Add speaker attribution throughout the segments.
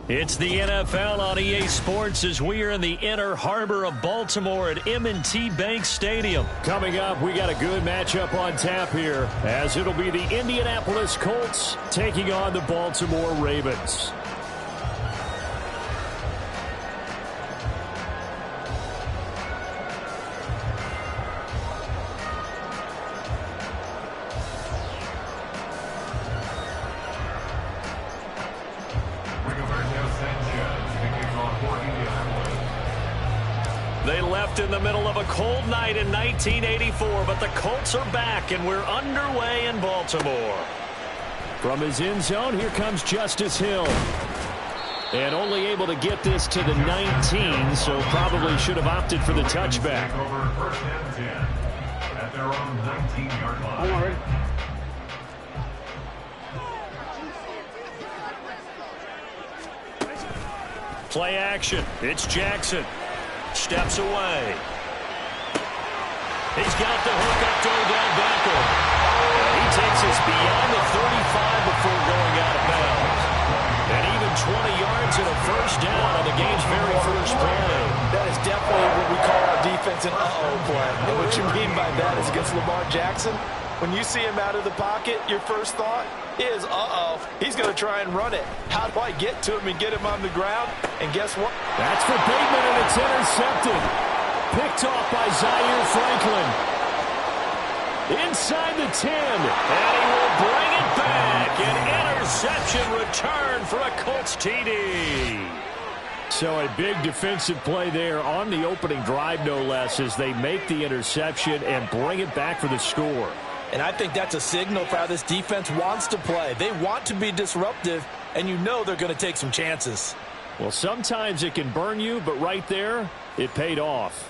Speaker 1: It's the NFL on EA Sports as we are in the inner harbor of Baltimore at M&T Bank Stadium. Coming up, we got a good matchup on tap here, as it'll be the Indianapolis Colts taking on the Baltimore Ravens. They left in the middle of a cold night in 1984, but the Colts are back, and we're underway in Baltimore. From his end zone, here comes Justice Hill. And only able to get this to the 19, so probably should have opted for the touchback.
Speaker 2: Over first and 10 at their own 19-yard line.
Speaker 3: I'm ready.
Speaker 1: Play action. It's Jackson. Steps away. He's got the hook up to Odell Beckham. He takes us beyond the 35 before going out of bounds. And even 20 yards and a first down on the game's very first play.
Speaker 4: That is definitely what we call our defense an uh-oh play. And what you mean by that is against Lamar Jackson, when you see him out of the pocket, your first thought is, uh-oh, he's going to try and run it. How do I get to him and get him on the ground? And guess what?
Speaker 1: That's for Bateman, and it's intercepted. Picked off by Zaire Franklin. Inside the 10, and he will bring it back. An interception return for a Colts TD. So a big defensive play there on the opening drive, no less, as they make the interception and bring it back for the score.
Speaker 4: And I think that's a signal for how this defense wants to play. They want to be disruptive, and you know they're going to take some chances.
Speaker 1: Well, sometimes it can burn you, but right there, it paid off.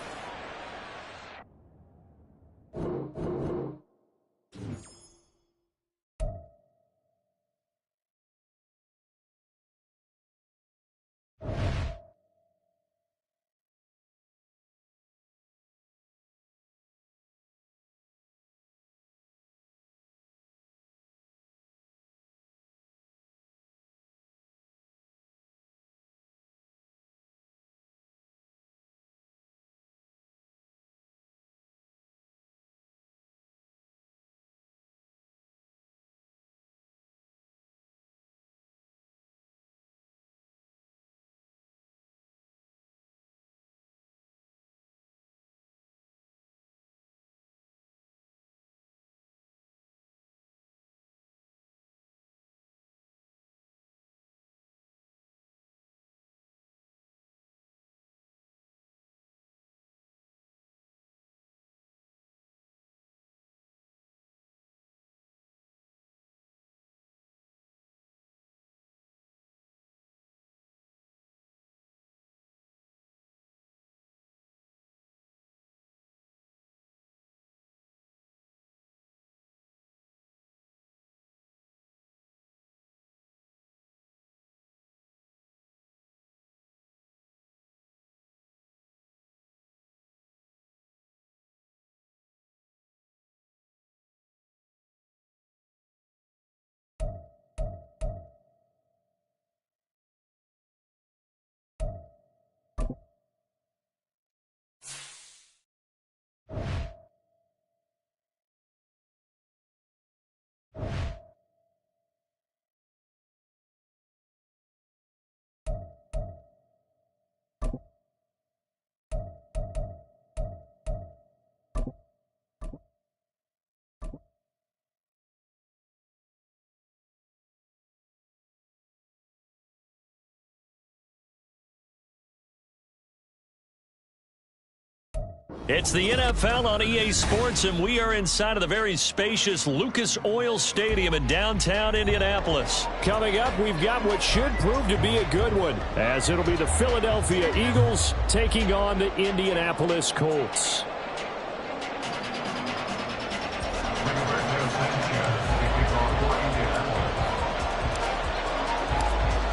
Speaker 1: It's the NFL on EA Sports, and we are inside of the very spacious Lucas Oil Stadium in downtown Indianapolis. Coming up, we've got what should prove to be a good one, as it'll be the Philadelphia Eagles taking on the Indianapolis Colts.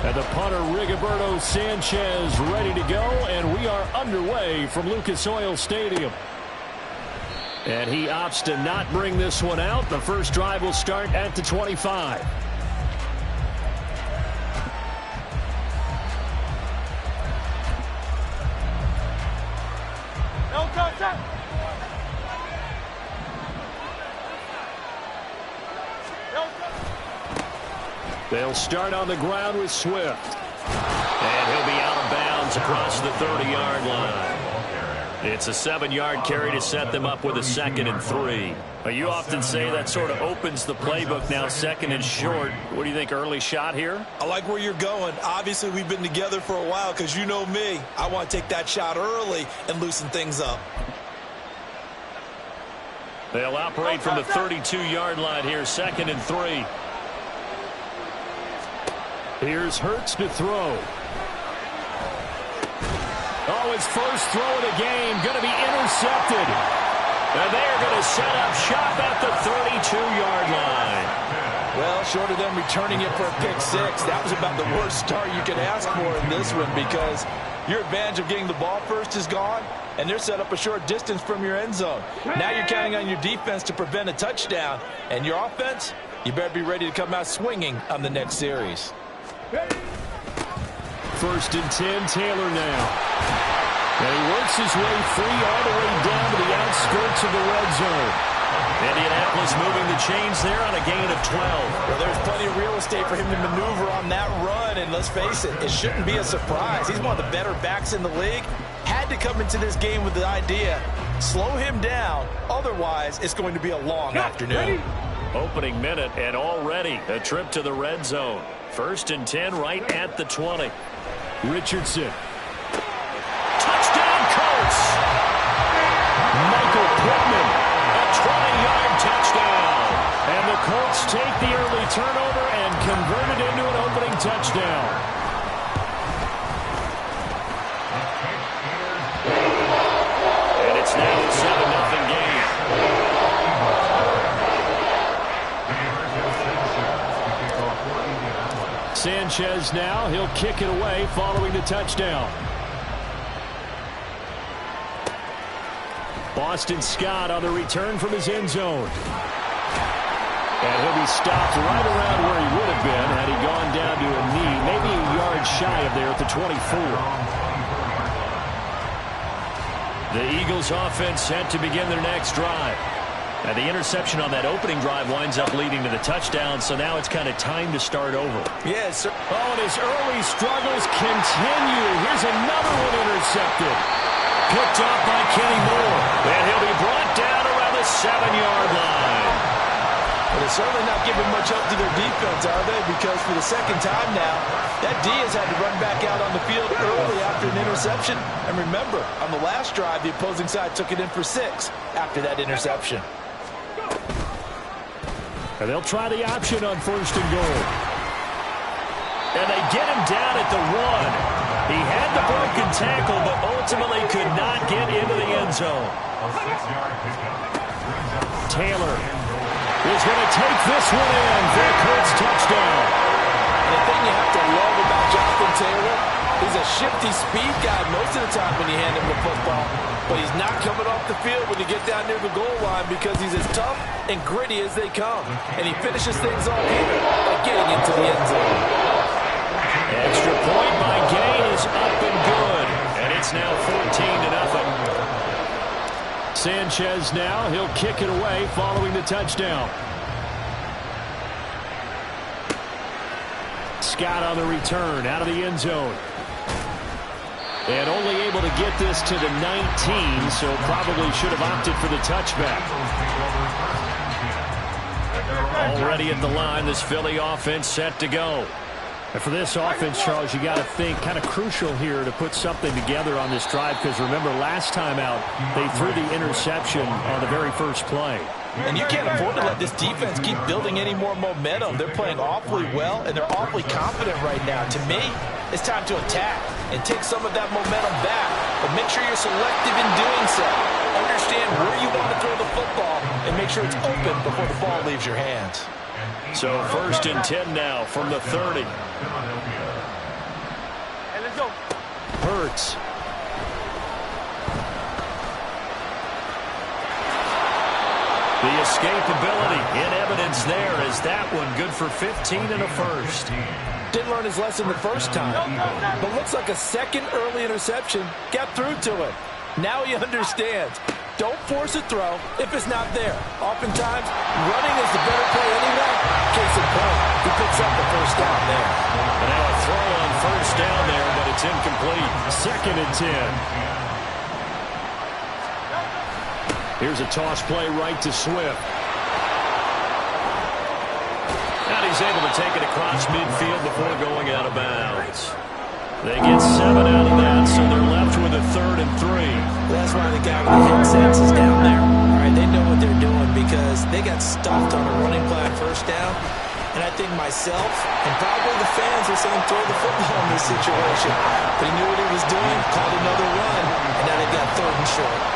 Speaker 1: And the punter, Rigoberto Sanchez, ready to go, and we are underway from Lucas Oil Stadium. And he opts to not bring this one out. The first drive will start at the 25. They'll start on the ground with Swift. And he'll be out of bounds across the 30-yard line. It's a 7-yard carry to set them up with a 2nd and 3. You often say that sort of opens the playbook now, 2nd and short. What do you think, early shot here?
Speaker 4: I like where you're going. Obviously, we've been together for a while because you know me. I want to take that shot early and loosen things up.
Speaker 1: They'll operate from the 32-yard line here, 2nd and 3. Here's Hurts to throw. Oh, his first throw of the game going to be intercepted. And they're going to set up shop at the 32-yard line.
Speaker 4: Well, short of them returning it for a pick 6, that was about the worst start you could ask for in this one because your advantage of getting the ball first is gone, and they're set up a short distance from your end zone. Now you're counting on your defense to prevent a touchdown, and your offense, you better be ready to come out swinging on the next series.
Speaker 1: 1st and 10, Taylor now. And he works his way free all the way down to the outskirts of the red zone. Indianapolis moving the chains there on a gain of 12.
Speaker 4: Well, there's plenty of real estate for him to maneuver on that run, and let's face it, it shouldn't be a surprise. He's one of the better backs in the league. Had to come into this game with the idea, slow him down, otherwise it's going to be a long afternoon.
Speaker 1: Opening minute, and already a trip to the red zone. 1st and 10 right at the 20. Richardson. Touchdown, Colts! Michael Pittman, a 20-yard touchdown. And the Colts take the early turnover and convert it into an opening touchdown. And it's now a 7-0 game. Sanchez now, he'll kick it away following the touchdown. Boston Scott on the return from his end zone. And he'll be stopped right around where he would have been had he gone down to a knee, maybe a yard shy of there at the 24. The Eagles offense set to begin their next drive. And the interception on that opening drive winds up leading to the touchdown, so now it's kind of time to start over.
Speaker 4: Yes, sir.
Speaker 1: Oh, and his early struggles continue. Here's another one intercepted. Picked off by Kenny Moore. And he'll be brought down around the 7-yard line.
Speaker 4: Well, they're certainly not giving much up to their defense, are they? Because for the 2nd time now, that D has had to run back out on the field early after an interception. And remember, on the last drive, the opposing side took it in for 6 after that interception.
Speaker 1: And they'll try the option on 1st and goal. And they get him down at the 1. He had the broken tackle, but ultimately could not get into the end zone. Taylor is going to take this one in for a Colts touchdown.
Speaker 4: And the thing you have to love about Jonathan Taylor, he's a shifty speed guy most of the time when you hand him the football. But he's not coming off the field when you get down near the goal line because he's as tough and gritty as they come. And he finishes things off here by getting into the end zone.
Speaker 1: Extra point by Gay is up and good. And it's now 14-0. Sanchez now, he'll kick it away following the touchdown. Scott on the return out of the end zone. And only able to get this to the 19, so probably should have opted for the touchback. Already at the line, this Philly offense set to go. And for this offense, Charles, you got to think kind of crucial here to put something together on this drive because remember last time out they threw the interception on the very first play.
Speaker 4: And you can't afford to let this defense keep building any more momentum. They're playing awfully well, and they're awfully confident right now. To me, it's time to attack and take some of that momentum back. But make sure you're selective in doing so. Understand where you want to throw the football and make sure it's open before the ball leaves your hands.
Speaker 1: So 1st and 10 now from the 30.
Speaker 3: Hey, let's go.
Speaker 1: Hurts. The escapability in evidence there is that one good for 15 and a first.
Speaker 4: Didn't learn his lesson the first time, but looks like a second early interception got through to him. Now he understands. Don't force a throw if it's not there. Oftentimes, running is the better play anyway. Case in point, He picks up the first down there.
Speaker 1: And now a throw on first down there, but it's incomplete. 2nd and 10. Here's a toss play right to Swift. And he's able to take it across midfield before going out of bounds. They get 7 out of that, so they're left with a 3rd and 3.
Speaker 4: That's why the guy with the headsets is down there. All right, they know what they're doing because they got stuffed on a running play on first down. And I think myself and probably the fans are saying throw the football in this situation. But he knew what he was doing, called another run, and now they've got 3rd and short.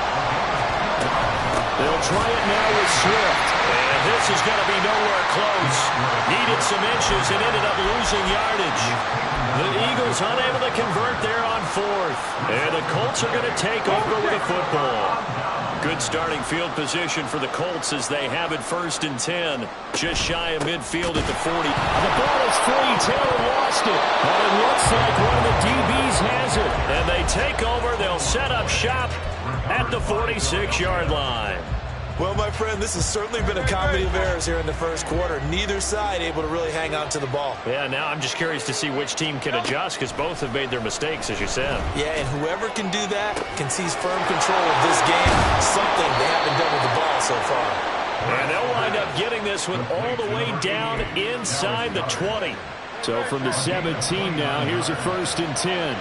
Speaker 1: They'll try it now with Swift. And this is going to be nowhere close. Needed some inches and ended up losing yardage. The Eagles unable to convert there on 4th. And the Colts are going to take over with the football. Good starting field position for the Colts as they have it 1st and 10. Just shy of midfield at the 40. The ball is free. Taylor lost it. But it looks like one of the DBs has it. And they take over. They'll set up shop at the 46-yard line.
Speaker 4: Well, my friend, this has certainly been a comedy of errors here in the first quarter. Neither side able to really hang on to the ball.
Speaker 1: Yeah, now I'm just curious to see which team can adjust because both have made their mistakes, as you said.
Speaker 4: Yeah, and whoever can do that can seize firm control of this game, something they haven't done with the ball so far.
Speaker 1: And they'll wind up getting this one all the way down inside the 20. So from the 17 now, here's a 1st and 10.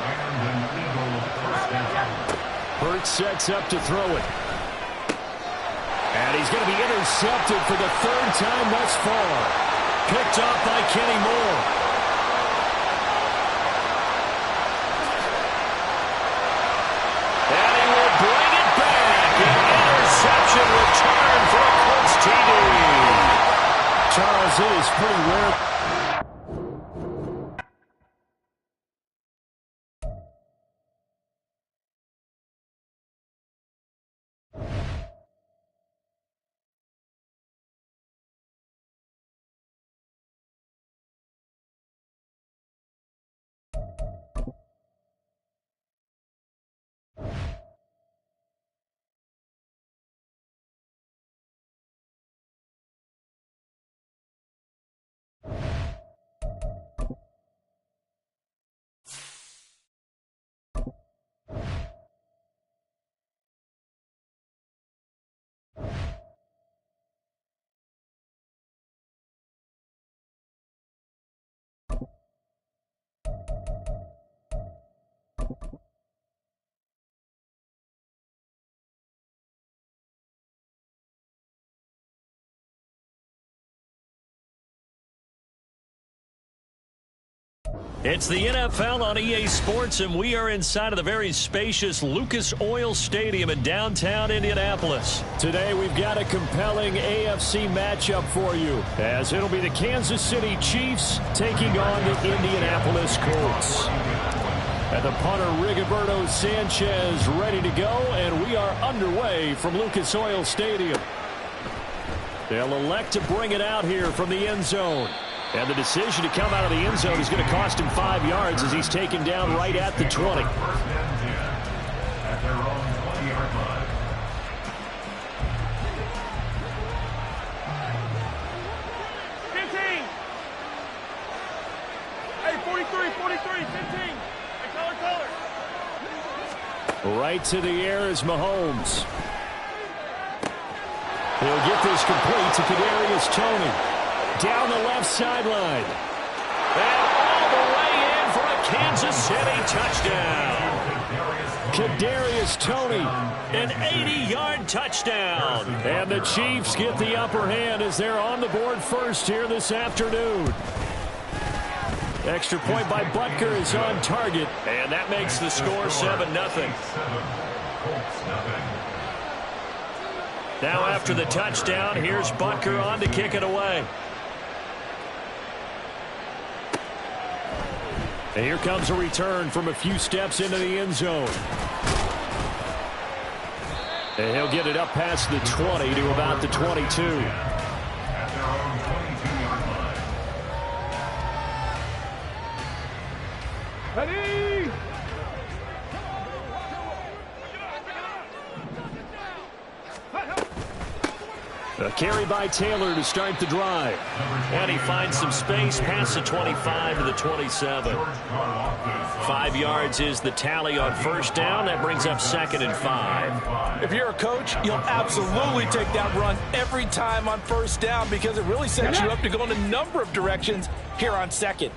Speaker 1: Hurts sets up to throw it. And he's going to be intercepted for the 3rd time thus far. Picked off by Kenny Moore. And he will bring it back. An interception return for a Colts TD. Charles, it is pretty rare. It's the NFL on EA Sports, and we are inside of the very spacious Lucas Oil Stadium in downtown Indianapolis. Today, we've got a compelling AFC matchup for you, as it'll be the Kansas City Chiefs taking on the Indianapolis Colts. And the punter, Rigoberto Sanchez, ready to go, and we are underway from Lucas Oil Stadium. They'll elect to bring it out here from the end zone. And the decision to come out of the end zone is going to cost him 5 yards as he's taken down right at the 20.
Speaker 2: At their own 20-yard line.
Speaker 3: Hey, 43, 15. Hey, color.
Speaker 1: Right to the air is Mahomes. He'll get this complete to Kadarius Toney. Down the left sideline. And all the way in for a Kansas City touchdown. Kadarius Toney, an 80-yard touchdown. And the Chiefs get the upper hand as they're on the board first here this afternoon. Extra point by Butker is on target. And that makes the score 7-0. Now after the touchdown, here's Butker on to kick it away. And here comes a return from a few steps into the end zone. And he'll get it up past the 20 to about the 22.
Speaker 2: At their own 22-yard line.
Speaker 3: Ready?
Speaker 1: A carry by Taylor to start the drive. And he finds some space past the 25 to the 27. 5 yards is the tally on first down. That brings up 2nd and 5.
Speaker 4: If you're a coach, you'll absolutely take that run every time on first down because it really sets you up to go in a number of directions here on 2nd.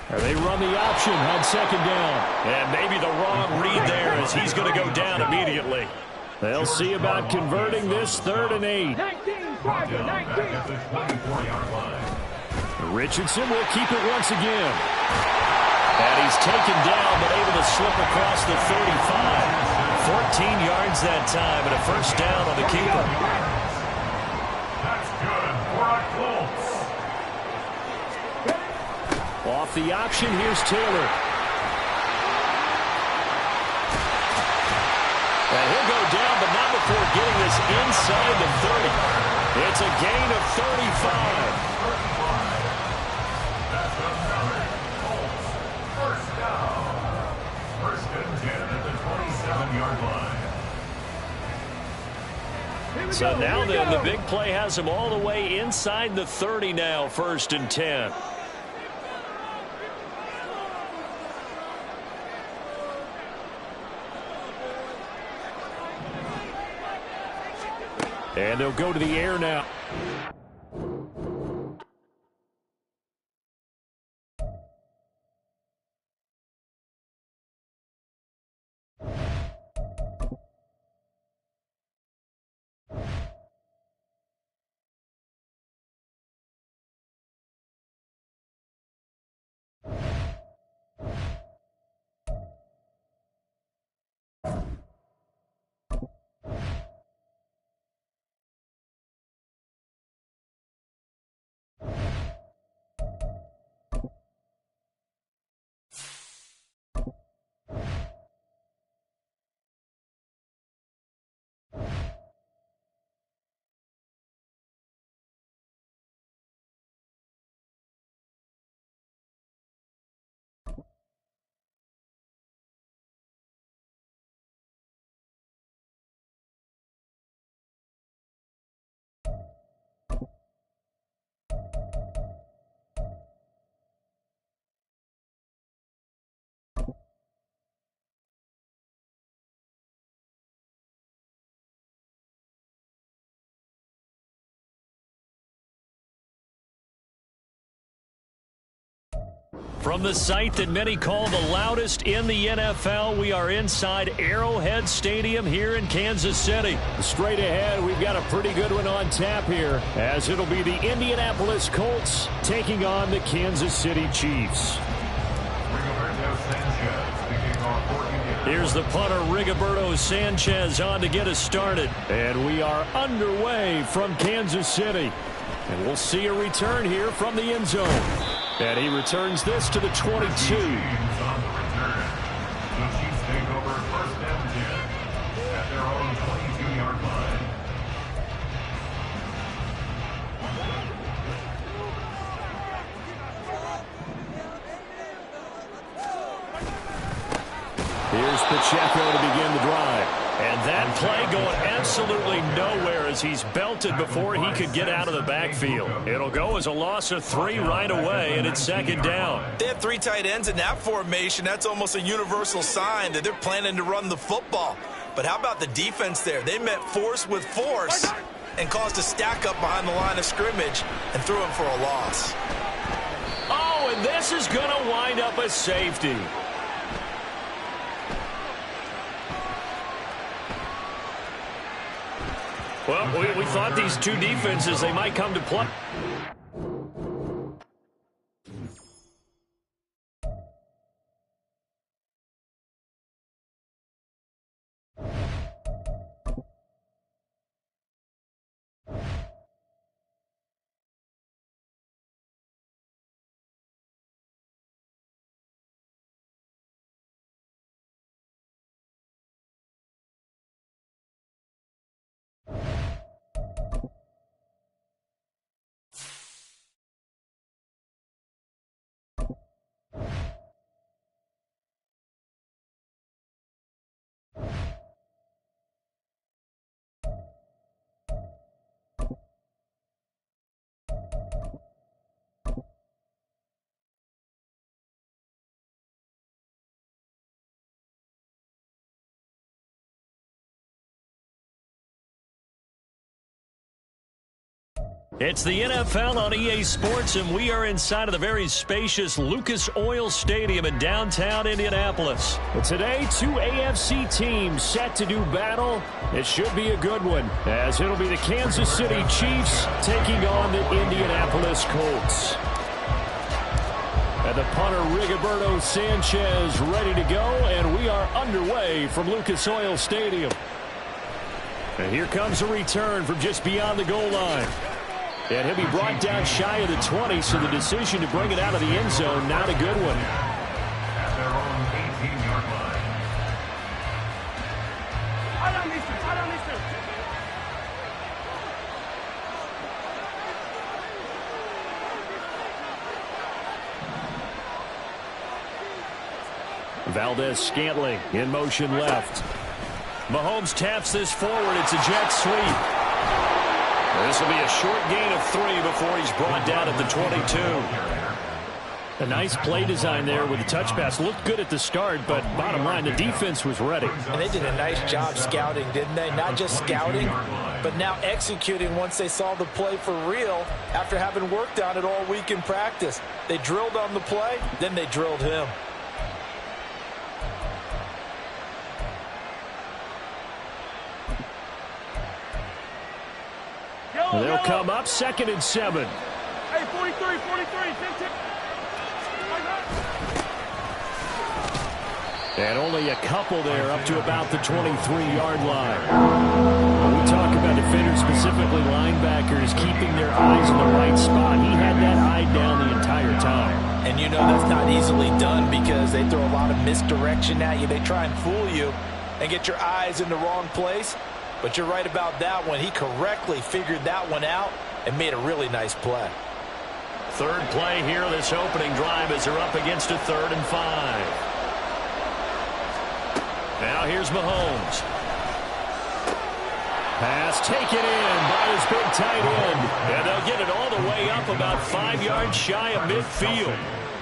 Speaker 1: And they run the option on 2nd down. And maybe the wrong read there as he's going to go down immediately. They'll see about converting this 3rd and 8.
Speaker 3: 19,
Speaker 1: Richardson will keep it once again. And he's taken down but able to slip across the 35. 14 yards that time and a first down on the keeper.
Speaker 2: That's good for a Colts.
Speaker 1: Off the option, here's Taylor. And he'll go down, but not before getting this inside the 30. It's a gain of 35.
Speaker 2: That's another Colts first down. 1st and 10 at the 27-yard line.
Speaker 1: So now then, the big play has him all the way inside the 30 now, 1st and 10. And they'll go to the air now. From the site that many call the loudest in the NFL, we are inside Arrowhead Stadium here in Kansas City. Straight ahead, we've got a pretty good one on tap here, as it'll be the Indianapolis Colts taking on the Kansas City Chiefs. Here's the punter, Rigoberto Sanchez, on to get us started. And we are underway from Kansas City. And we'll see a return here from the end zone. And he returns this to the 22.
Speaker 2: On the return. The Chiefs take over 1st and 10 at their own 22-yard line.
Speaker 1: Here's Pacheco to begin the drive. And that play going absolutely nowhere as he's belted before he could get out of the backfield. It'll go as a loss of 3 right away, and it's 2nd down.
Speaker 4: They have 3 tight ends in that formation. That's almost a universal sign that they're planning to run the football. But how about the defense there? They met force with force and caused a stack up behind the line of scrimmage and threw him for a loss.
Speaker 1: Oh, and this is going to wind up a safety. Well, we thought these two defenses, they might come to play. It's the NFL on EA Sports, and we are inside of the very spacious Lucas Oil Stadium in downtown Indianapolis.
Speaker 5: But today, two AFC teams set to do battle. It should be a good one, as it'll be the Kansas City Chiefs taking on the Indianapolis Colts. And the punter, Rigoberto Sanchez, ready to go, and we are underway from Lucas Oil Stadium. And here comes a return from just beyond the goal line. And he'll be brought down shy of the 20, so the decision to bring it out of the end zone, not a good one.
Speaker 2: At their own 18-yard line.
Speaker 5: Valdez-Scantling in motion left.
Speaker 1: Mahomes taps this forward. It's a jet sweep. This will be a short gain of 3 before he's brought down at the 22.
Speaker 5: A nice play design there with the touch pass. Looked good at the start, but bottom line, the defense was ready.
Speaker 4: And they did a nice job scouting, didn't they? Not just scouting, but now executing once they saw the play for real after having worked on it all week in practice. They drilled on the play, then they drilled him.
Speaker 5: They'll come up 2nd and 7.
Speaker 6: Hey, 43.
Speaker 5: And only a couple there up to about the 23-yard line. When we talk about defenders, specifically linebackers, keeping their eyes in the right spot, he had that eye down the entire time.
Speaker 4: And you know that's not easily done because they throw a lot of misdirection at you. They try and fool you and get your eyes in the wrong place. But you're right about that one. He correctly figured that one out and made a really nice play.
Speaker 1: Third play here, this opening drive as they're up against a 3rd and 5. Now here's Mahomes. Pass taken in by his big tight end. And they'll get it all the way up about 5 yards shy of midfield.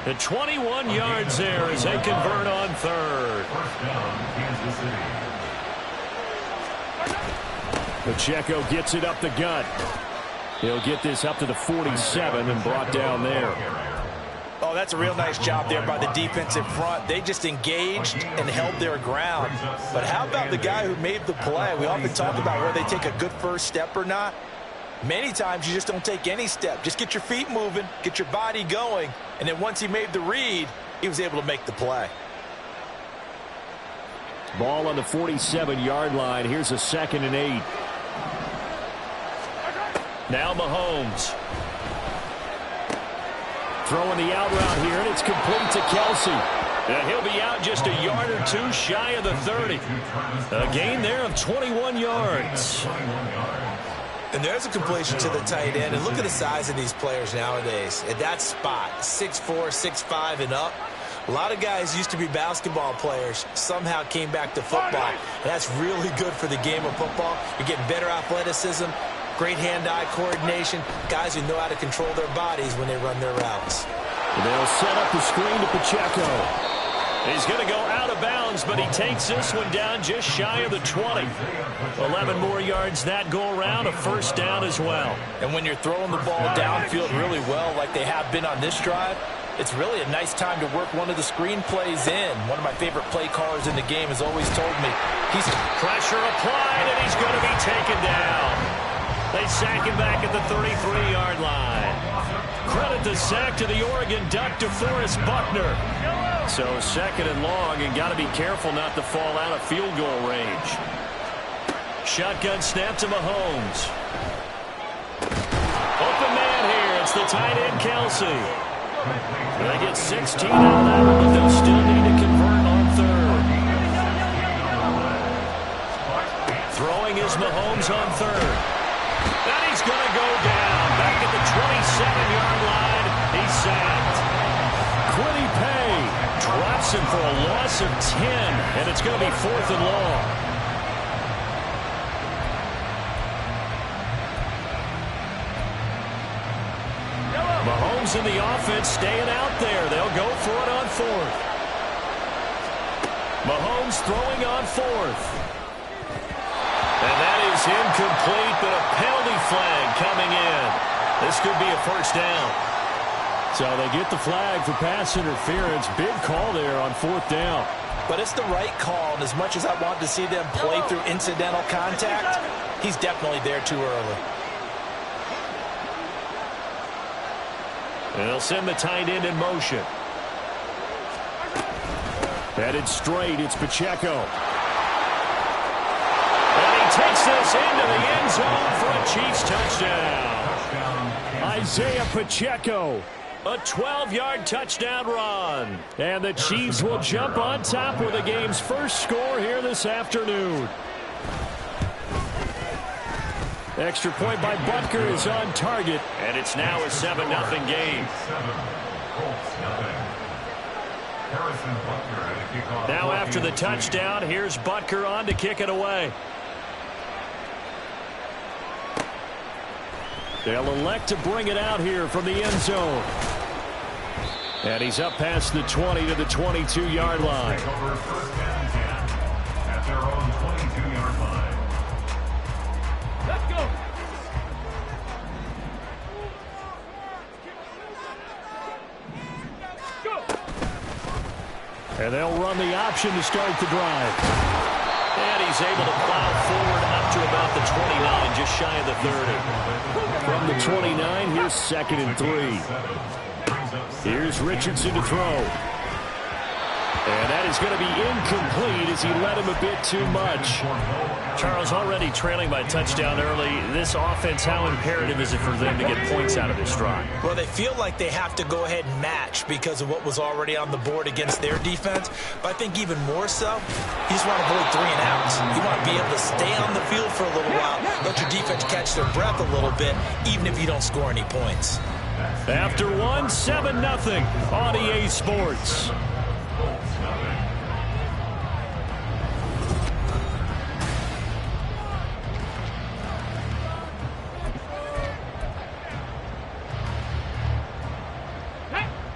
Speaker 1: And 21 yards there as they convert on 3rd.
Speaker 2: First down, Kansas City.
Speaker 5: Pacheco gets it up the gut. He'll get this up to the 47 and brought down there.
Speaker 4: Oh, that's a real nice job there by the defensive front. They just engaged and held their ground. But how about the guy who made the play? We often talk about whether they take a good first step or not. Many times you just don't take any step. Just get your feet moving, get your body going, and then once he made the read, he was able to make the play.
Speaker 5: Ball on the 47-yard line. Here's a 2nd and 8.
Speaker 1: Now Mahomes.
Speaker 5: Throwing the out route here, and it's complete to Kelsey.
Speaker 1: And he'll be out just a yard or 2 shy of the 30. A gain there of 21 yards.
Speaker 4: And there's a completion to the tight end. And look at the size of these players nowadays. At that spot, 6'4", 6'5", and up. A lot of guys used to be basketball players, somehow came back to football. And that's really good for the game of football. You're getting better athleticism, great hand-eye coordination, guys who know how to control their bodies when they run their routes.
Speaker 5: They'll set up the screen to Pacheco.
Speaker 1: He's going to go out of bounds, but he takes this one down just shy of the 20. 11 more yards that go around, a first down as well.
Speaker 4: And when you're throwing the ball downfield really well like they have been on this drive, it's really a nice time to work one of the screen plays in. One of my favorite play callers in the game has always told me he's
Speaker 1: pressure applied, and he's going to be taken down. They sack him back at the 33-yard line. Credit the sack to the Oregon Duck, DeForest Buckner. So 2nd and long, and got to be careful not to fall out of field goal range. Shotgun snap to Mahomes. Open man here. It's the tight end, Kelsey. They get 16 out of that one, but they'll still need to convert on 3rd. Throwing is Mahomes on 3rd. And he's going to go down. Back at the 27-yard line. He's sacked.
Speaker 5: Quiddy Pay
Speaker 1: drops him for a loss of 10, and it's going to be 4th and long. Mahomes in the offense staying out there. They'll go for it on 4th. Mahomes throwing on 4th. And that is incomplete, but a penalty flag coming in. This could be a first down.
Speaker 5: So they get the flag for pass interference. Big call there on 4th down.
Speaker 4: But it's the right call, and as much as I want to see them play through incidental contact, he's definitely there too early.
Speaker 5: And they'll send the tight end in motion. Headed straight, it's Pacheco.
Speaker 1: And he takes this into the end zone for a Chiefs touchdown.
Speaker 5: Isaiah Pacheco.
Speaker 1: A 12-yard touchdown run.
Speaker 5: And the Chiefs will jump on top with the game's first score here this afternoon. Extra point by Butker is on target.
Speaker 1: And it's now a 7-0 game. Now after the touchdown, here's Butker on to kick it away.
Speaker 5: They'll elect to bring it out here from the end zone. And he's up past the 20 to the 22-yard line.
Speaker 2: At their own 22-yard line.
Speaker 3: Let's go.
Speaker 5: And they'll run the option to start the drive.
Speaker 1: And he's able to plow forward up to about the 29, just shy of the 30.
Speaker 5: From the 29, here's 2nd and 3. Here's Richardson to throw. And that is going to be incomplete as he led him a bit too much.
Speaker 1: Charles, already trailing by touchdown early. This offense, how imperative is it for them to get points out of this drive?
Speaker 4: Well, they feel like they have to go ahead and match because of what was already on the board against their defense. But I think even more so, you just want to avoid 3 and outs. You want to be able to stay on the field for a little while, let your defense catch their breath a little bit, even if you don't score any points.
Speaker 5: After one, 7-0 on EA Sports.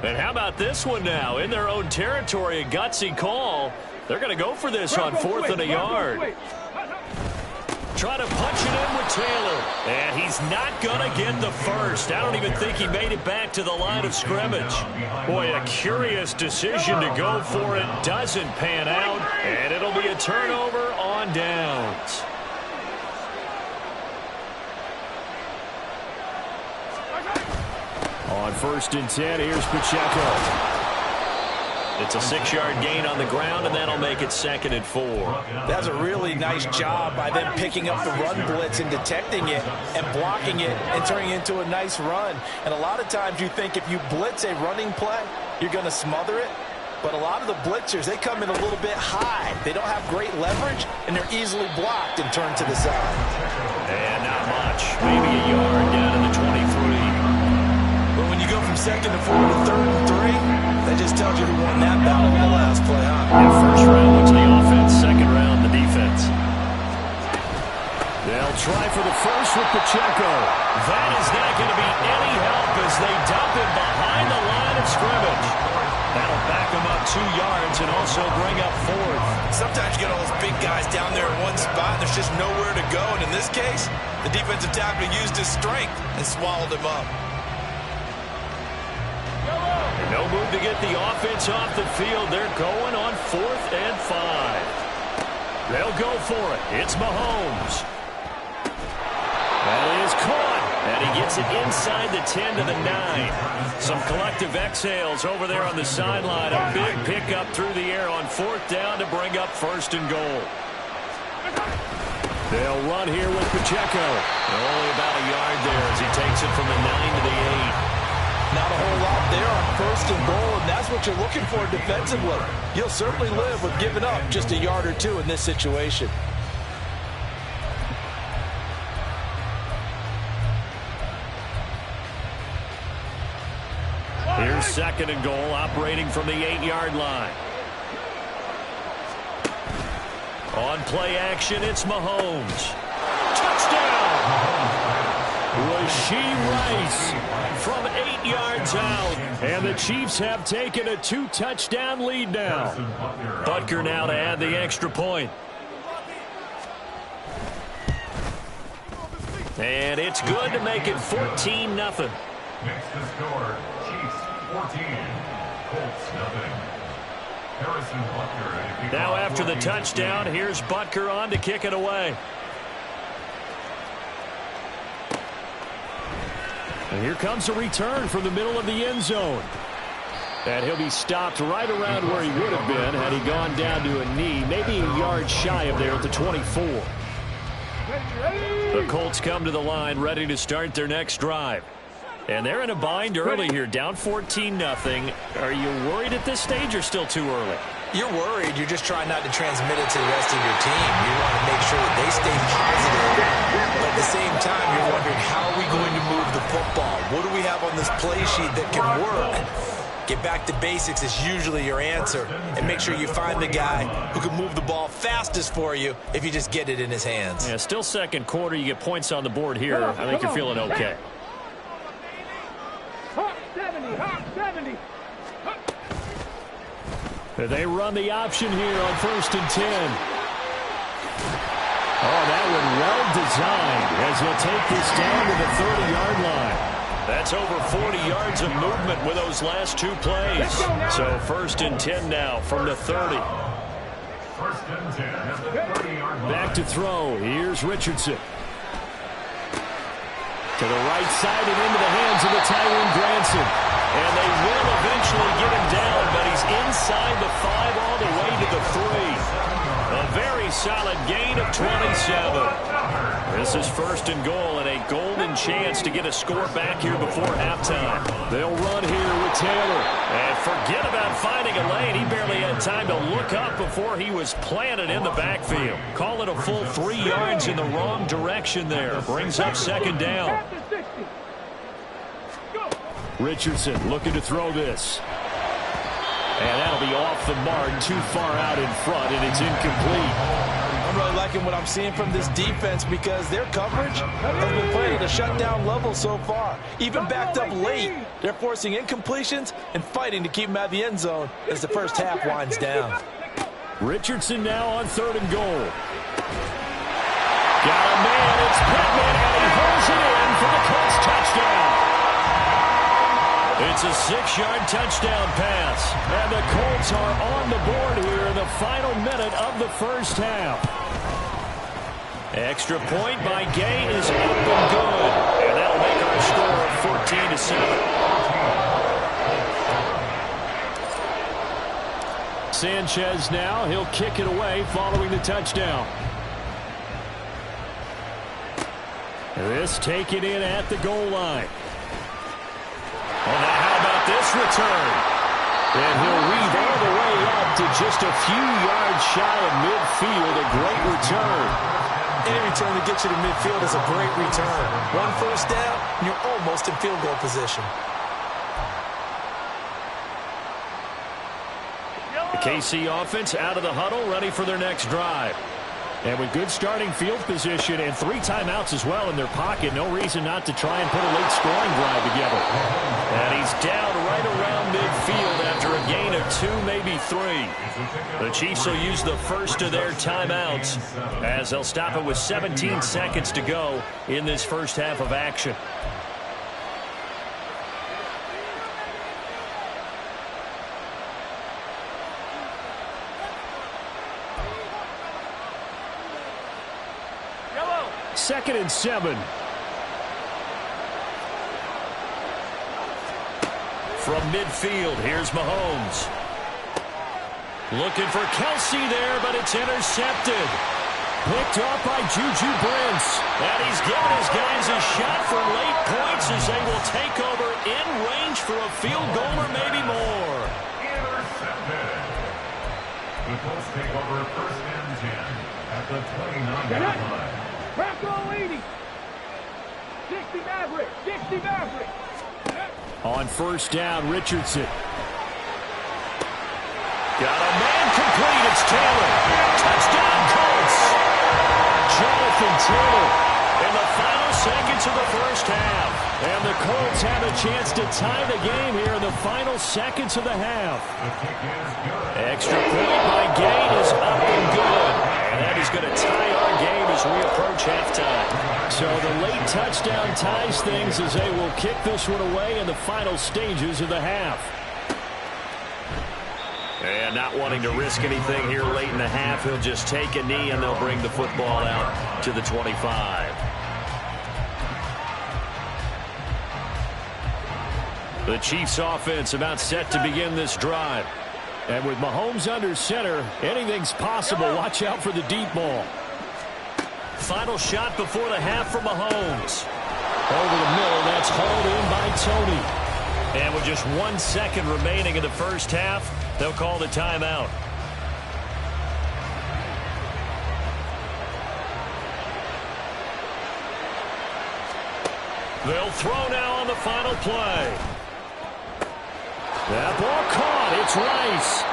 Speaker 1: And how about this one now? In their own territory, a gutsy call. They're going to go for this on 4th and a yard. Trying to punch it in with Taylor. And he's not going to get the first. I don't even think he made it back to the line of scrimmage. Boy, a curious decision to go for it. Doesn't pan out. And it'll be a turnover on downs.
Speaker 5: On 1st and 10, here's Pacheco.
Speaker 1: It's a 6-yard gain on the ground, and that'll make it 2nd and 4.
Speaker 4: That's a really nice job by them picking up the run blitz and detecting it and blocking it and turning it into a nice run. And a lot of times you think if you blitz a running play, you're going to smother it. But a lot of the blitzers, they come in a little bit high. They don't have great leverage, and they're easily blocked and turned to the side.
Speaker 1: And not much. Maybe a yard down to the 23.
Speaker 4: But when you go from 2nd to 4 to 3rd and 3, that just tells you who won that battle in the last play, huh?
Speaker 1: Yeah, first round went to the offense, 2nd round the defense.
Speaker 5: They'll try for the first with Pacheco.
Speaker 1: That is not going to be any help as they dump him behind the line of scrimmage. That'll back him up 2 yards and also bring up 4th.
Speaker 4: Sometimes you get all those big guys down there in one spot, and there's just nowhere to go. And in this case, the defensive tackle used his strength and swallowed him up.
Speaker 1: No move to get the offense off the field. They're going on 4th and 5. They'll go for it. It's Mahomes. That is caught. And he gets it inside the 10 to the 9. Some collective exhales over there on the sideline. A big pickup through the air on 4th down to bring up 1st and goal.
Speaker 5: They'll run here with Pacheco.
Speaker 1: Only about a yard there as he takes it from the 9 to the 8.
Speaker 4: Not a whole lot there on 1st and goal, and that's what you're looking for defensively. You'll certainly live with giving up just a yard or 2 in this situation.
Speaker 5: Here's 2nd and goal, operating from the 8-yard line.
Speaker 1: On play action, it's Mahomes. Touchdown!
Speaker 5: Rashee Rice from 8 yards out. And the Chiefs have taken a 2-touchdown lead now.
Speaker 1: Butker now to add the extra point. And it's good to make it 14-0.
Speaker 2: Next to score, Chiefs 14, Colts 0. Harrison Butker.
Speaker 1: Now after the touchdown, here's Butker on to kick it away. And here comes a return from the middle of the end zone. And he'll be stopped right around where he would have been had he gone down to a knee, maybe a yard shy of there at the 24. The Colts come to the line ready to start their next drive. And they're in a bind early here, down 14-0. Are you worried at this stage or still too early?
Speaker 4: You're worried. You're just trying not to transmit it to the rest of your team. You want to make sure that they stay positive. But at the same time, you're wondering, how are we going to move the football? What do we have on this play sheet that can work? Get back to basics is usually your answer. And make sure you find the guy who can move the ball fastest for you if you just get it in his hands.
Speaker 1: Yeah, still second quarter. You get points on the board here. I think you're feeling okay.
Speaker 3: Hawk 70, Hawk 70.
Speaker 5: They run the option here on 1st and 10. Oh, that one well designed as he'll take this down to the 30-yard line.
Speaker 1: That's over 40 yards of movement with those last two plays. So 1st and 10 now from the 30.
Speaker 2: 1st and 10 at the 30-yard line.
Speaker 5: Back to throw. Here's Richardson. To the right side and into the hands of the Tyrone Granson.
Speaker 1: And they will eventually get him down, but he's inside the 5 all the way to the 3. A very solid gain of 27. This is 1st and goal and a golden chance to get a score back here before halftime.
Speaker 5: They'll run here with Taylor.
Speaker 1: And forget about finding a lane. He barely had time to look up before he was planted in the backfield. Call it a full 3 yards in the wrong direction there. Brings up 2nd down.
Speaker 5: Richardson looking to throw this. And that'll be off the mark, too far out in front, and it's incomplete.
Speaker 4: I'm really liking what I'm seeing from this defense because their coverage has been playing at a shutdown level so far. Even backed up late, they're forcing incompletions and fighting to keep them out of the end zone as the first half winds down.
Speaker 5: Richardson now on 3rd and goal. Got a man, it's Pittman, and he holds it in for the Colts touchdown.
Speaker 1: It's a 6-yard touchdown pass.
Speaker 5: And the Colts are on the board here in the final minute of the first half.
Speaker 1: Extra point by Gay is up and good. And that'll make our score of 14-7.
Speaker 5: Sanchez now, he'll kick it away following the touchdown. This taken in at the goal line.
Speaker 1: Well, now how about this return?
Speaker 5: And he'll weave all the way up to just a few yards shy of midfield. A great return.
Speaker 4: Any return that gets you to midfield is a great return. 1 first down, and you're almost in field goal position.
Speaker 1: The KC offense out of the huddle, ready for their next drive.
Speaker 5: And with good starting field position and 3 timeouts as well in their pocket, no reason not to try and put a late scoring drive together.
Speaker 1: And he's down right around midfield after a gain of 2, maybe 3. The Chiefs will use the first of their timeouts as they'll stop it with 17 seconds to go in this first half of action.
Speaker 5: Second and 7.
Speaker 1: From midfield, here's Mahomes. Looking for Kelsey there, but it's intercepted.
Speaker 5: Picked off by Juju Brents.
Speaker 1: And he's given his guys a shot for late points as they will take over in range for a field goal or maybe more.
Speaker 2: Intercepted. The Colts take over 1st and 10 at the 29-yard line.
Speaker 3: Crack all 80. 60 Maverick. 60 Maverick.
Speaker 5: On 1st down, Richardson.
Speaker 1: Got a man complete. It's Taylor. Touchdown, Colts.
Speaker 5: Jonathan Taylor.
Speaker 1: In the final seconds of the first half.
Speaker 5: And the Colts have a chance to tie the game here in the final seconds of the half.
Speaker 1: Extra point by Gain is up and good. And that is going to tie our game as we approach halftime.
Speaker 5: So the late touchdown ties things as they will kick this one away in the final stages of the half.
Speaker 1: And not wanting to risk anything here late in the half, he'll just take a knee and they'll bring the football out to the 25. The Chiefs offense about set to begin this drive. And with Mahomes under center, anything's possible. Watch out for the deep ball. Final shot before the half for Mahomes. Over the middle, that's hauled in by Tony. And with just 1 second remaining in the first half, they'll call the timeout. They'll throw now on the final play. That ball caught. It's Rice.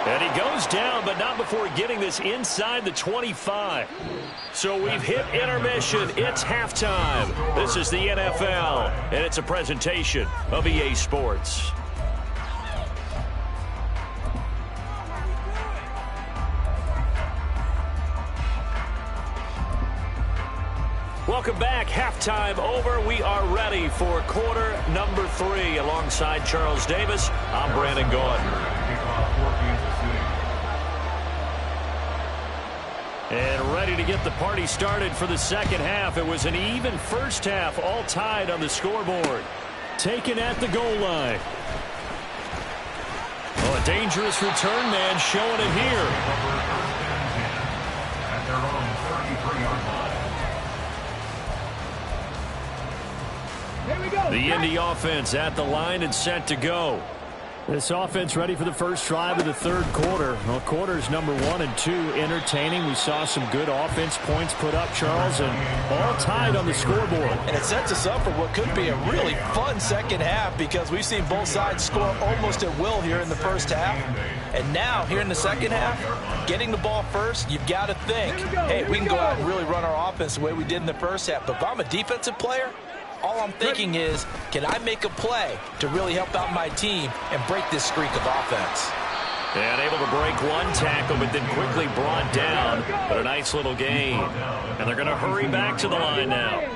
Speaker 1: And he goes down, but not before getting this inside the 25. So we've hit intermission. It's halftime. This is the NFL, and it's a presentation of EA Sports. Welcome back. Halftime over. We are ready for quarter number 3. Alongside Charles Davis, I'm Brandon Gaudin. And ready to get the party started for the second half. It was an even first half, all tied on the scoreboard. Taken at the goal line. Oh, a dangerous return man showing it here.
Speaker 2: At their own 33-yard line.
Speaker 1: The Indy offense at the line and set to go.
Speaker 5: This offense ready for the first drive of the third quarter. Well, quarters number 1 and 2 entertaining. We saw some good offense points put up, Charles, and all tied on the scoreboard.
Speaker 4: And it sets us up for what could be a really fun second half because we've seen both sides score almost at will here in the first half. And now, here in the second half, getting the ball first, you've got to think, hey, we can go out and really run our offense the way we did in the first half. But if I'm a defensive player, all I'm thinking is, can I make a play to really help out my team and break this streak of offense?
Speaker 1: And able to break one tackle, but then quickly brought down. But a nice little gain. And they're going to hurry back to the line now.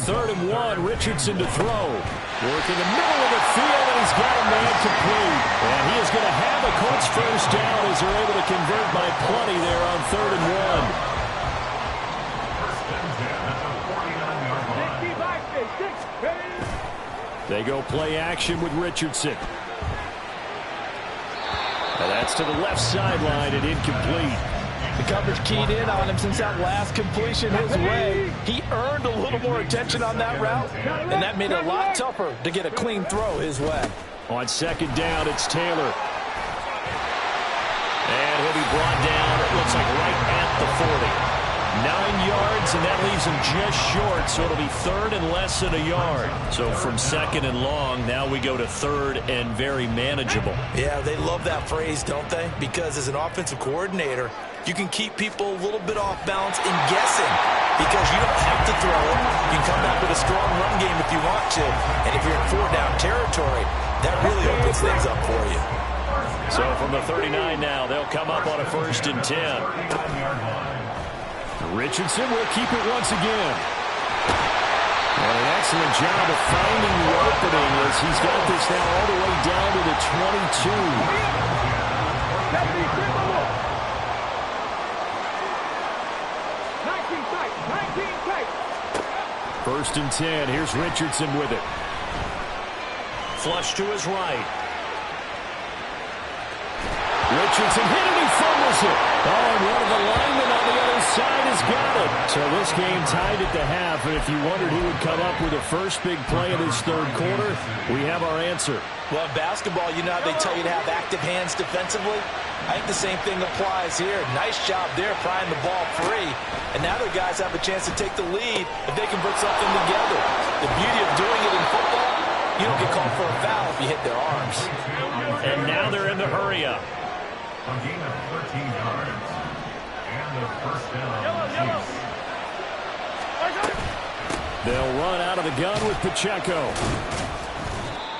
Speaker 5: Third and 1, Richardson to throw. Working the middle of the field, and he's got a man complete. And he is going to have a Colts first down as they're able to convert by plenty there on 3rd and 1. They go play action with Richardson. And that's to the left sideline and incomplete.
Speaker 4: The coverage keyed in on him since that last completion his way. He earned a little more attention on that route, and that made it a lot tougher to get a clean throw his way.
Speaker 5: On second down, it's Taylor.
Speaker 1: And he'll be brought down, it looks like right at the 40. 9 yards, and that leaves him just short, so it'll be 3rd and less than a yard. So from 2nd and long, now we go to 3rd and very manageable.
Speaker 4: Yeah, they love that phrase, don't they? Because as an offensive coordinator, you can keep people a little bit off balance and guessing because you don't have to throw it. You can come back with a strong run game if you want to, and if you're in 4-down territory, that really opens things up for you.
Speaker 1: So from the 39 now, they'll come up on a 1st and 10.
Speaker 5: Richardson will keep it once again. And an excellent job of finding the opening as he's got this now all the way down to the 22. 1st and 10. Here's Richardson with it.
Speaker 1: Flush to his right.
Speaker 5: Richardson hit it, he fumbles it. Oh, and one of the linemen on the other side has got it. So this game tied at the half, and if you wondered who would come up with the first big play of this third quarter, we have our answer.
Speaker 4: Well, in basketball, you know how they tell you to have active hands defensively? I think the same thing applies here. Nice job there prying the ball free. And now the guys have a chance to take the lead if they can put something together. The beauty of doing it in football, you don't get called for a foul if you hit their arms.
Speaker 1: And now they're in the hurry-up.
Speaker 2: A gain of 13 yards. And the first down.
Speaker 5: They'll run out of the gun with Pacheco.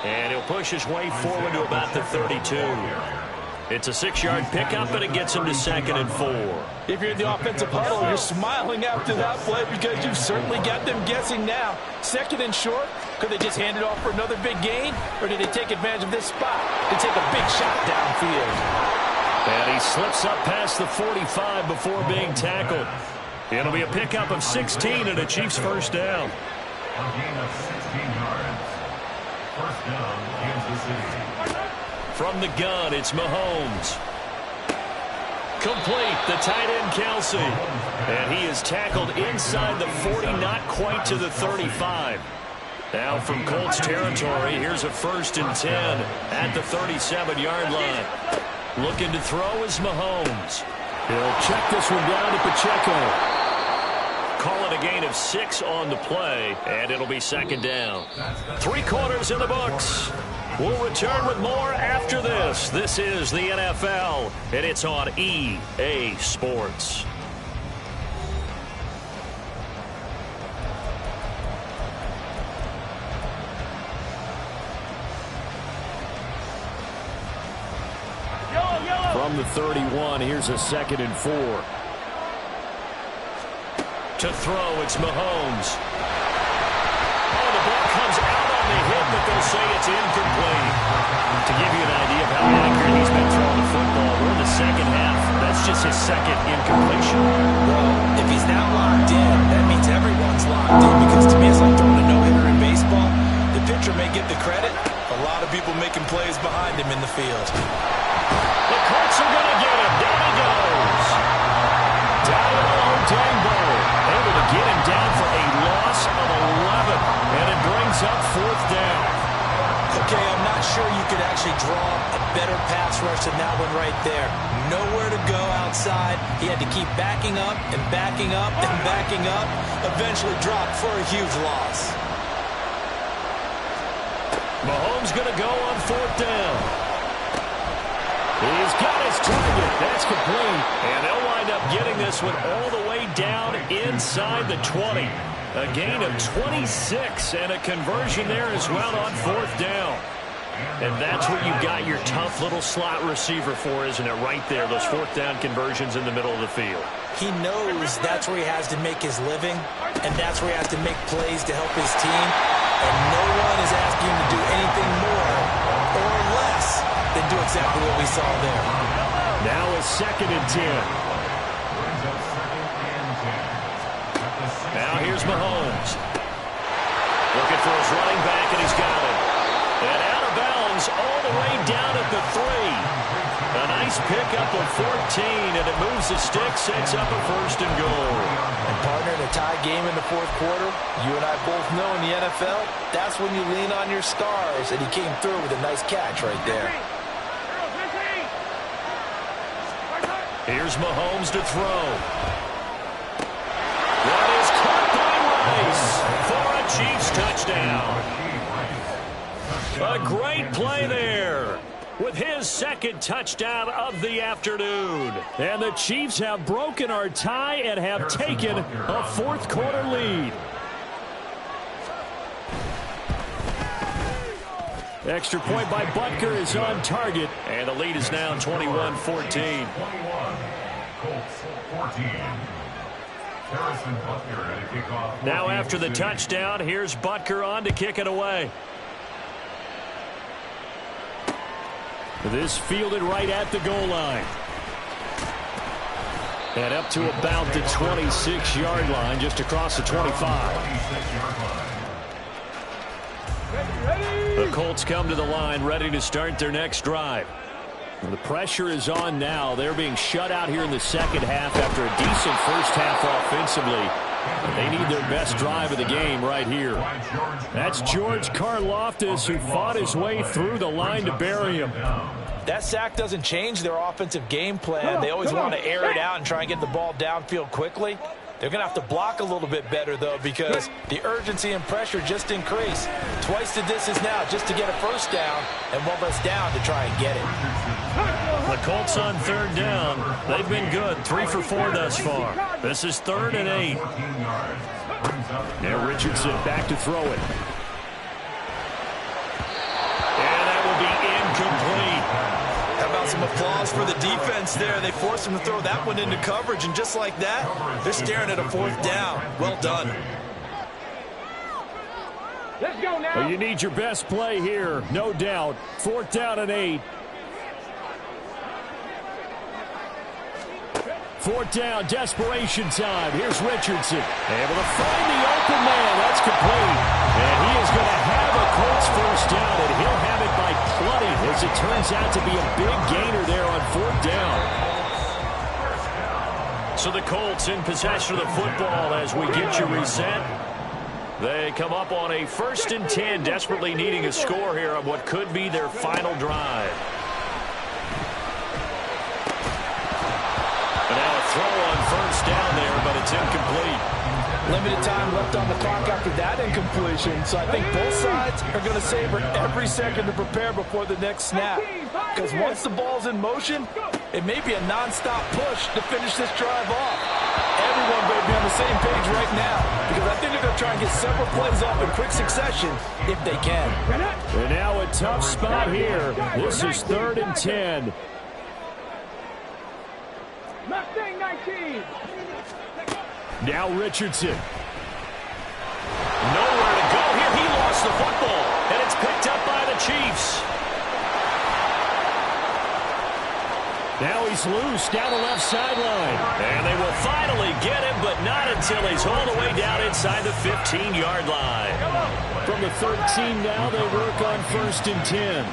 Speaker 1: And he'll push his way forward to about the 32. It's a 6-yard pickup, and it gets him to 2nd and 4.
Speaker 4: If you're in the offensive huddle, you're smiling after that play because you've certainly got them guessing now. 2nd and short, could they just hand it off for another big gain, or did they take advantage of this spot to take a big shot downfield?
Speaker 1: And he slips up past the 45 before being tackled. It'll be a pickup of 16 and a Chiefs first down.
Speaker 2: A gain of 16 yards. First down, Kansas City.
Speaker 1: From the gun, it's Mahomes. Complete, the tight end Kelsey. And he is tackled inside the 40, not quite to the 35. Now from Colts territory, here's a 1st and 10 at the 37-yard line. Looking to throw is Mahomes.
Speaker 5: He'll check this one down to Pacheco.
Speaker 1: Call it a gain of 6 on the play, and it'll be 2nd down. 3 quarters in the books. We'll return with more after this. This is the NFL, and it's on EA Sports.
Speaker 5: From the 31, here's a 2nd and 4.
Speaker 1: To throw, it's Mahomes. Oh, the ball comes out on the hit, but they'll say it's incomplete. To give you an idea of how accurate he's been throwing the football, we're in the second half. That's just his 2nd incompletion.
Speaker 4: Well, if he's now locked in, that means everyone's locked in, because to me it's like throwing a no-hitter in baseball. The pitcher may get the credit. A lot of people making plays behind him in the field.
Speaker 1: The Colts are going to get him. Down he goes. Dangbo able to get him down for a loss of 11, and it brings up 4th down.
Speaker 4: Okay, I'm not sure you could actually draw a better pass rush than that one right there. Nowhere to go outside. He had to keep backing up and backing up and backing up. Eventually dropped for a huge loss.
Speaker 1: Mahomes going to go on 4th down. He's got his target. That's complete. And they'll wind up getting this one all the way down inside the 20. A gain of 26 and a conversion there as well on 4th down. And that's what you've got your tough little slot receiver for, isn't it? Right there, those 4th down conversions in the middle of the field.
Speaker 4: He knows that's where he has to make his living, and that's where he has to make plays to help his team. And no one is asking him to do anything more or less than do exactly what we saw there.
Speaker 5: Now a 2nd and 10.
Speaker 1: Now here's Mahomes. Looking for his running back, and he's got it. And out of bounds all the way down at the 3. A nice pickup of 14, and it moves the stick, sets up a 1st and goal.
Speaker 4: And partner, in a tie game in the 4th quarter, you and I both know in the NFL, that's when you lean on your stars, and he came through with a nice catch right there.
Speaker 1: Here's Mahomes to throw. That is caught by Rice for a Chiefs touchdown. A great play there with his 2nd touchdown of the afternoon.
Speaker 5: And the Chiefs have broken our tie and have taken a 4th quarter lead. Extra point by Butker is on target.
Speaker 1: And the lead is now 21-14. Now after the touchdown, here's Butker on to kick it away.
Speaker 5: This fielded right at the goal line. And up to about the 26-yard line, just across the 25.
Speaker 1: The Colts come to the line, ready to start their next drive.
Speaker 5: The pressure is on now. They're being shut out here in the second half after a decent first half offensively. They need their best drive of the game right here. That's George Karlaftis, who fought his way through the line to bury him.
Speaker 4: That sack doesn't change their offensive game plan. They always want to air it out and try and get the ball downfield quickly. They're going to have to block a little bit better, though, because the urgency and pressure just increase. Twice the distance now just to get a first down, and one less down to try and get it.
Speaker 1: The Colts on 3rd down. They've been good, 3 for 4 thus far. This is 3rd and 8.
Speaker 5: Now Richardson back to throw it.
Speaker 1: And that will be incomplete.
Speaker 4: How about some Some applause for the defense there. They forced him to throw that one into coverage, and just like that, they're staring at a 4th down. Well done.
Speaker 3: Let's go now.
Speaker 5: Well, you need your best play here, no doubt. 4th down and 8. 4th down, desperation time. Here's Richardson. Able to find the open man. That's complete. And he is going to have a Colts 1st down, and he'll have it by plenty, as it turns out to be a big gainer there on 4th down.
Speaker 1: So the Colts in possession of the football as we get you reset. They come up on a 1st and 10, desperately needing a score here on what could be their final drive. Throw on 1st down there, but it's incomplete.
Speaker 4: Limited time left on the clock after that incompletion, so I think both sides are going to savor every second to prepare before the next snap. Because once the ball's in motion, it may be a non-stop push to finish this drive off. Everyone better be on the same page right now, because I think they're going to try and get several plays off in quick succession if they can.
Speaker 5: And now a tough spot here. This is 3rd and 10.
Speaker 3: Mustang 19.
Speaker 5: Now Richardson.
Speaker 1: Nowhere to go here. He lost the football, and it's picked up by the Chiefs.
Speaker 5: Now he's loose down the left sideline.
Speaker 1: And they will finally get him, but not until he's all the way down inside the 15-yard line.
Speaker 5: From the 13 now, they work on 1st and 10.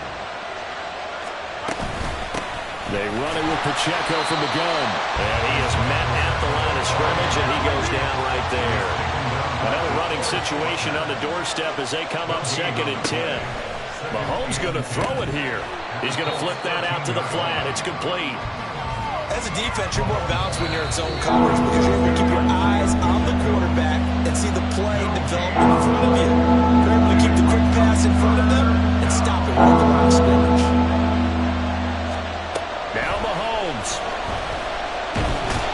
Speaker 5: They run it with Pacheco from the gun.
Speaker 1: And he is met at the line of scrimmage, and he goes down right there. Another running situation on the doorstep as they come up 2nd and 10. Mahomes going to throw it here. He's going to flip that out to the flat. It's complete.
Speaker 4: As a defense, you're more balanced when you're in zone coverage because you're able to keep your eyes on the quarterback and see the play develop in front of you. You're able to keep the quick pass in front of them and stop it right at the line of scrimmage.
Speaker 1: Now Mahomes.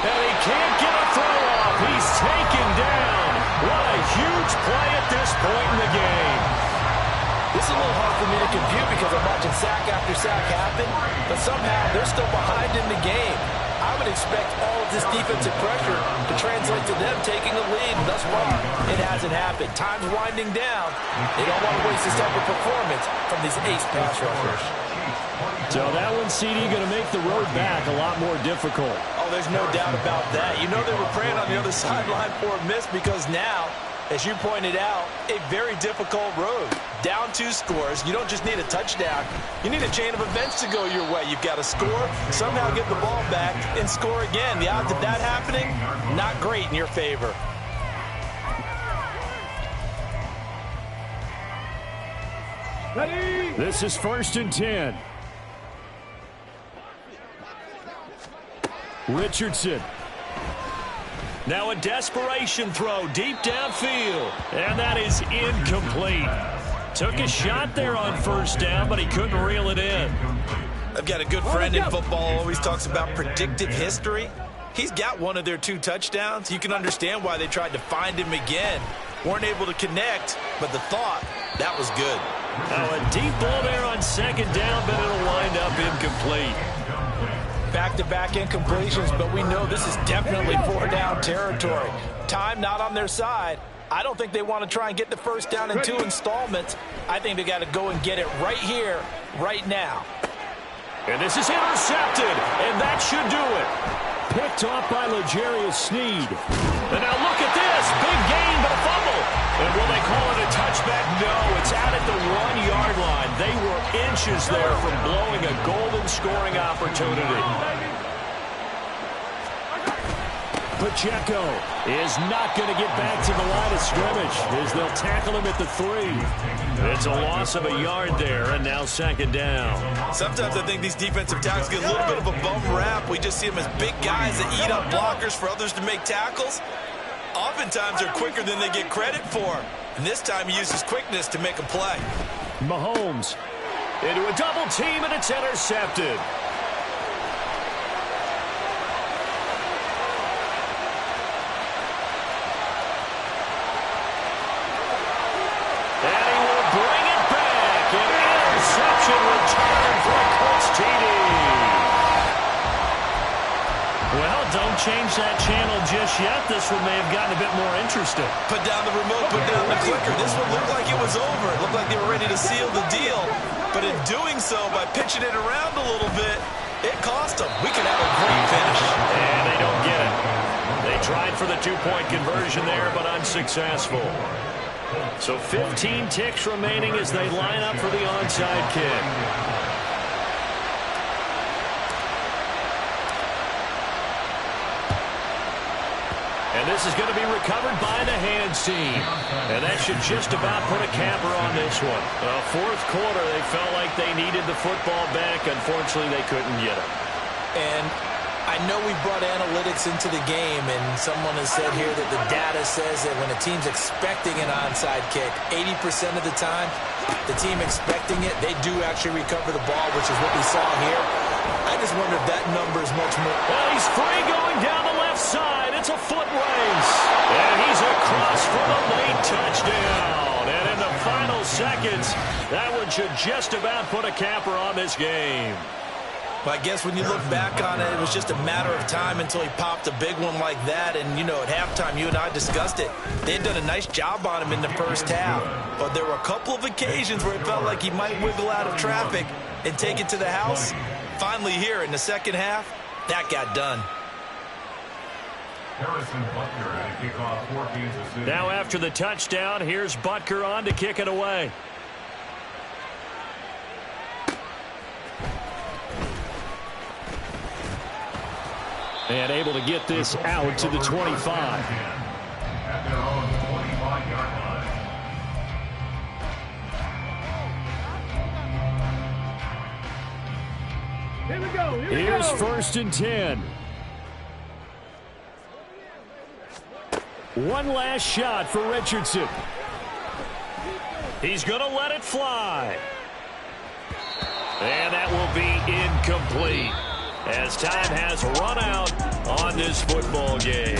Speaker 1: And he can't get a throw off. He's taken down. What a huge play at this point in the game.
Speaker 4: This is a little hard for me to compute because I'm watching sack after sack happen, but somehow they're still behind in the game. I would expect all of this defensive pressure to translate to them taking a lead. Thus far, it hasn't happened. Time's winding down. They don't want to waste this type of performance from these ace pass rushers.
Speaker 5: So that one, CD, going to make the road back a lot more difficult.
Speaker 4: Oh, there's no doubt about that. You know they were praying on the other sideline for a miss because now, as you pointed out, a very difficult road. Down 2 scores. You don't just need a touchdown. You need a chain of events to go your way. You've got to score, somehow get the ball back, and score again. The odds of that happening, not great in your favor.
Speaker 3: Ready?
Speaker 5: This is 1st and 10. Richardson.
Speaker 1: Now a desperation throw deep downfield. And that is incomplete. Took a shot there on 1st down, but he couldn't reel it in.
Speaker 4: I've got a good friend in football, always talks about predictive history. He's got one of their 2 touchdowns. You can understand why they tried to find him again. Weren't able to connect, but the thought, that was good.
Speaker 1: Now a deep ball there on 2nd down, but it'll wind up incomplete.
Speaker 4: Back-to-back incompletions, but we know this is definitely 4-down territory. Time not on their side. I don't think they want to try and get the 1st down in 2 installments. I think they got to go and get it right here, right now.
Speaker 1: And this is intercepted, and that should do it.
Speaker 5: Picked off by L'Jarius Sneed.
Speaker 1: And now look at this. Big gain, but a fumble. And will they call it a touchback? No, it's out at the 1-yard line. They were inches there from blowing a golden scoring opportunity.
Speaker 5: Pacheco is not going to get back to the line of scrimmage as they'll tackle him at the 3.
Speaker 1: It's a loss of a yard there, and now 2nd down.
Speaker 4: Sometimes I think these defensive tackles get a little bit of a bum rap. We just see them as big guys that eat up blockers for others to make tackles. Oftentimes they're quicker than they get credit for. And this time he uses quickness to make a play.
Speaker 5: Mahomes
Speaker 1: into a double team, and it's intercepted. And he will bring it back. An interception return for a Colts TD. don't change that channel just yet. This one may have gotten a bit more interesting.
Speaker 4: Put down the remote, put down the clicker. This one looked like it was over. It looked like they were ready to seal the deal. But in doing so, by pitching it around a little bit, it cost them. We could have a great finish.
Speaker 1: And they don't get it. They tried for the two-point conversion there, but unsuccessful. So 15 ticks remaining as they line up for the onside kick. And this is going to be recovered by the hands team. And that should just about put a capper on this one. Fourth quarter, they felt like they needed the football back. Unfortunately, they couldn't get it.
Speaker 4: And I know we brought analytics into the game, and someone has said here that the data says that when a team's expecting an onside kick, 80% of the time, the team expecting it, they do actually recover the ball, which is what we saw here. I just wonder if that number is much more.
Speaker 1: Well, he's free going down the left side. It's a foot race. And he's across for the late touchdown. And in the final seconds, that one should just about put a capper on this game.
Speaker 4: But I guess when you look back on it, it was just a matter of time until he popped a big one like that. And, you know, at halftime, you and I discussed it. They had done a nice job on him in the first half. But there were a couple of occasions where it felt like he might wiggle out of traffic and take it to the house. Finally here in the second half, that got done.
Speaker 1: Now after the touchdown, here's Butker on to kick it away. And able to get this out to the 25.
Speaker 2: At their own 25-yard line.
Speaker 3: Here we go.
Speaker 5: Here's 1st and 10. One last shot for Richardson.
Speaker 1: He's going to let it fly. And that will be incomplete, as time has run out on this football game.